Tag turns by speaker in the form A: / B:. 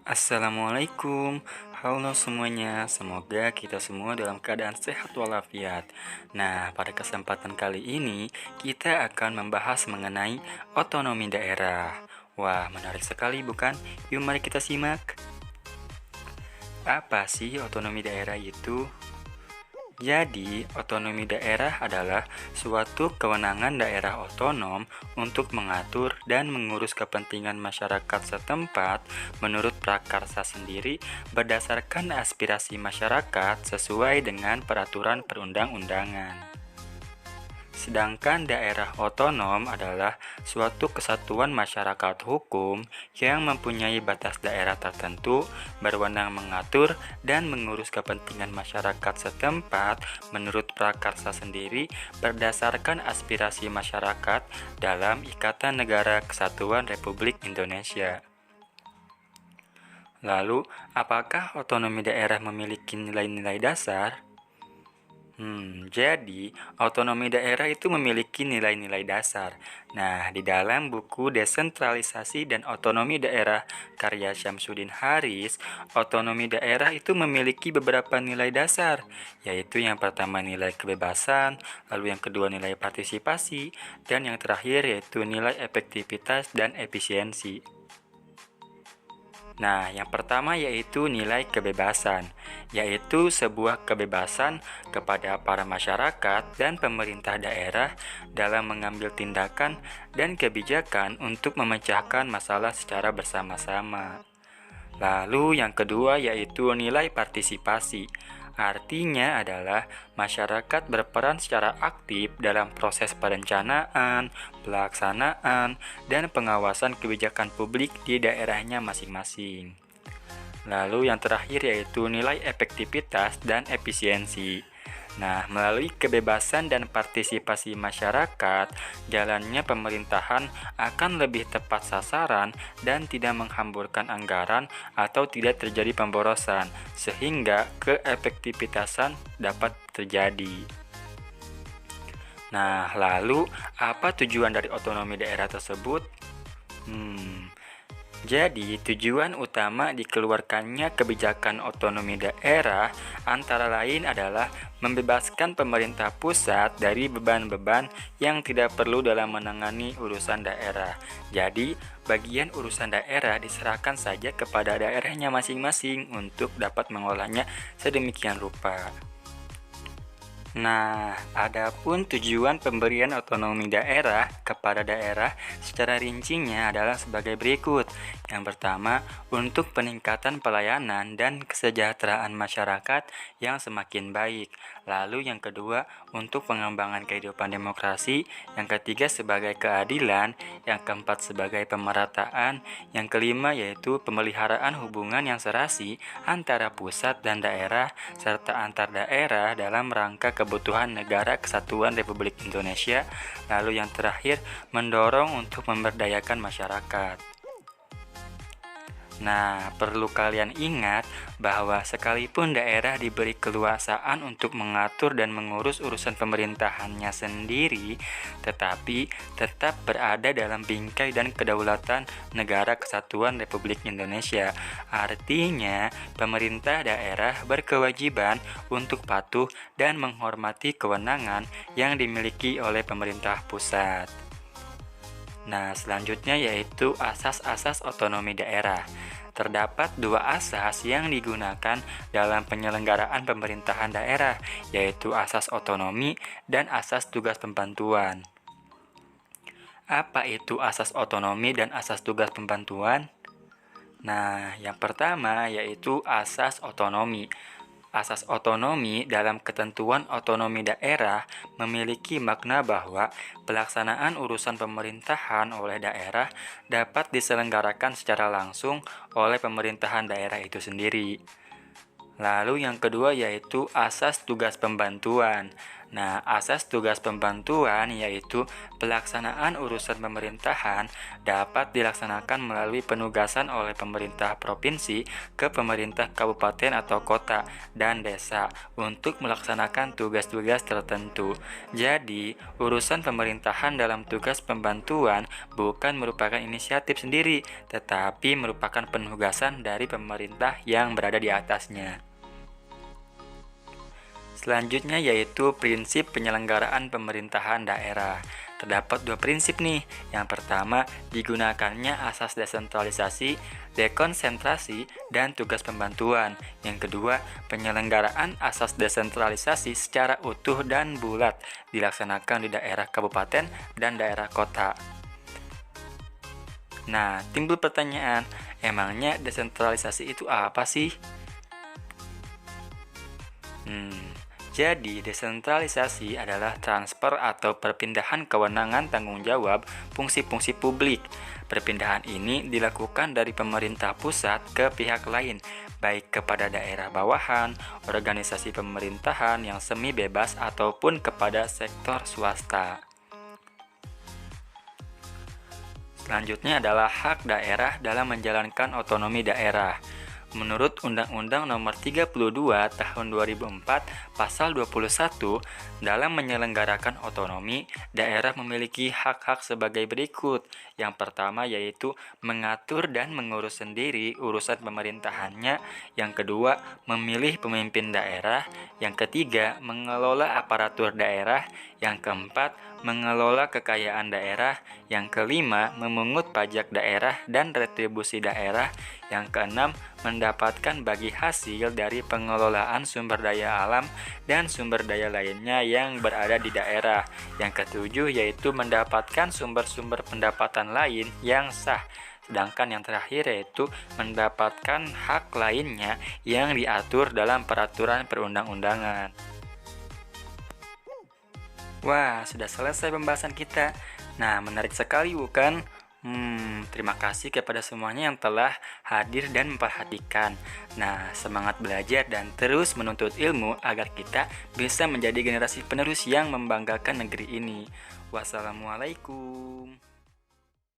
A: Assalamualaikum, halo semuanya. Semoga kita semua dalam keadaan sehat walafiat. Nah, pada kesempatan kali ini kita akan membahas mengenai otonomi daerah. Wah, menarik sekali bukan? Yuk mari kita simak. Apa sih otonomi daerah itu? Jadi, otonomi daerah adalah suatu kewenangan daerah otonom untuk mengatur dan mengurus kepentingan masyarakat setempat menurut prakarsa sendiri berdasarkan aspirasi masyarakat sesuai dengan peraturan perundang-undangan. Sedangkan daerah otonom adalah suatu kesatuan masyarakat hukum yang mempunyai batas daerah tertentu, berwenang mengatur dan mengurus kepentingan masyarakat setempat menurut prakarsa sendiri berdasarkan aspirasi masyarakat dalam Ikatan Negara Kesatuan Republik Indonesia. Lalu, apakah otonomi daerah memiliki nilai-nilai dasar? Jadi otonomi daerah itu memiliki nilai-nilai dasar. Nah, di dalam buku Desentralisasi dan Otonomi Daerah karya Syamsuddin Haris, otonomi daerah itu memiliki beberapa nilai dasar, yaitu yang pertama nilai kebebasan, lalu yang kedua nilai partisipasi, dan yang terakhir yaitu nilai efektivitas dan efisiensi. Nah, yang pertama yaitu nilai kebebasan, yaitu sebuah kebebasan kepada para masyarakat dan pemerintah daerah dalam mengambil tindakan dan kebijakan untuk memecahkan masalah secara bersama-sama. Lalu yang kedua yaitu nilai partisipasi. Artinya adalah masyarakat berperan secara aktif dalam proses perencanaan, pelaksanaan, dan pengawasan kebijakan publik di daerahnya masing-masing. Lalu yang terakhir yaitu nilai efektivitas dan efisiensi. Nah, melalui kebebasan dan partisipasi masyarakat, jalannya pemerintahan akan lebih tepat sasaran dan tidak menghamburkan anggaran atau tidak terjadi pemborosan, sehingga keefektivitasan dapat terjadi. Nah, lalu apa tujuan dari otonomi daerah tersebut? Jadi, tujuan utama dikeluarkannya kebijakan otonomi daerah antara lain adalah membebaskan pemerintah pusat dari beban-beban yang tidak perlu dalam menangani urusan daerah. Jadi, bagian urusan daerah diserahkan saja kepada daerahnya masing-masing untuk dapat mengolahnya sedemikian rupa. Nah, adapun tujuan pemberian otonomi daerah kepada daerah secara rincinya adalah sebagai berikut. Yang pertama, untuk peningkatan pelayanan dan kesejahteraan masyarakat yang semakin baik. Lalu yang kedua, untuk pengembangan kehidupan demokrasi. Yang ketiga, sebagai keadilan. Yang keempat, sebagai pemerataan. Yang kelima, yaitu pemeliharaan hubungan yang serasi antara pusat dan daerah, serta antar daerah dalam rangka kebutuhan negara kesatuan Republik Indonesia. Lalu yang terakhir, mendorong untuk memberdayakan masyarakat. Nah, perlu kalian ingat bahwa sekalipun daerah diberi keleluasaan untuk mengatur dan mengurus urusan pemerintahannya sendiri, tetapi tetap berada dalam bingkai dan kedaulatan Negara Kesatuan Republik Indonesia. Artinya, pemerintah daerah berkewajiban untuk patuh dan menghormati kewenangan yang dimiliki oleh pemerintah pusat. Nah, selanjutnya yaitu asas-asas otonomi daerah. Terdapat dua asas yang digunakan dalam penyelenggaraan pemerintahan daerah, yaitu asas otonomi dan asas tugas pembantuan. Apa itu asas otonomi dan asas tugas pembantuan? Nah, yang pertama yaitu asas otonomi. Asas otonomi dalam ketentuan otonomi daerah memiliki makna bahwa pelaksanaan urusan pemerintahan oleh daerah dapat diselenggarakan secara langsung oleh pemerintahan daerah itu sendiri. Lalu yang kedua yaitu asas tugas pembantuan. Nah, asas tugas pembantuan yaitu pelaksanaan urusan pemerintahan dapat dilaksanakan melalui penugasan oleh pemerintah provinsi ke pemerintah kabupaten atau kota dan desa untuk melaksanakan tugas-tugas tertentu. Jadi, urusan pemerintahan dalam tugas pembantuan bukan merupakan inisiatif sendiri, tetapi merupakan penugasan dari pemerintah yang berada di atasnya. Selanjutnya yaitu prinsip penyelenggaraan pemerintahan daerah. Terdapat dua prinsip nih. Yang pertama, digunakannya asas desentralisasi, dekonsentrasi, dan tugas pembantuan. Yang kedua, penyelenggaraan asas desentralisasi secara utuh dan bulat dilaksanakan di daerah kabupaten dan daerah kota. Nah, timbul pertanyaan, emangnya desentralisasi itu apa sih? Jadi, desentralisasi adalah transfer atau perpindahan kewenangan tanggung jawab fungsi-fungsi publik. Perpindahan ini dilakukan dari pemerintah pusat ke pihak lain, baik kepada daerah bawahan, organisasi pemerintahan yang semi bebas, ataupun kepada sektor swasta. Selanjutnya adalah hak daerah dalam menjalankan otonomi daerah. Menurut Undang-Undang Nomor 32 Tahun 2004 Pasal 21, dalam menyelenggarakan otonomi, daerah memiliki hak-hak sebagai berikut. Yang pertama yaitu mengatur dan mengurus sendiri urusan pemerintahannya. Yang kedua, memilih pemimpin daerah. Yang ketiga, mengelola aparatur daerah. Yang keempat, mengelola kekayaan daerah. Yang kelima, memungut pajak daerah dan retribusi daerah. Yang keenam, mendapatkan bagi hasil dari pengelolaan sumber daya alam dan sumber daya lainnya yang berada di daerah. Yang ketujuh yaitu mendapatkan sumber-sumber pendapatan lain yang sah. Sedangkan yang terakhir yaitu mendapatkan hak lainnya yang diatur dalam peraturan perundang-undangan. Wah, sudah selesai pembahasan kita. Nah, menarik sekali bukan? Terima kasih kepada semuanya yang telah hadir dan memperhatikan. Nah, semangat belajar dan terus menuntut ilmu agar kita bisa menjadi generasi penerus yang membanggakan negeri ini. Wassalamualaikum.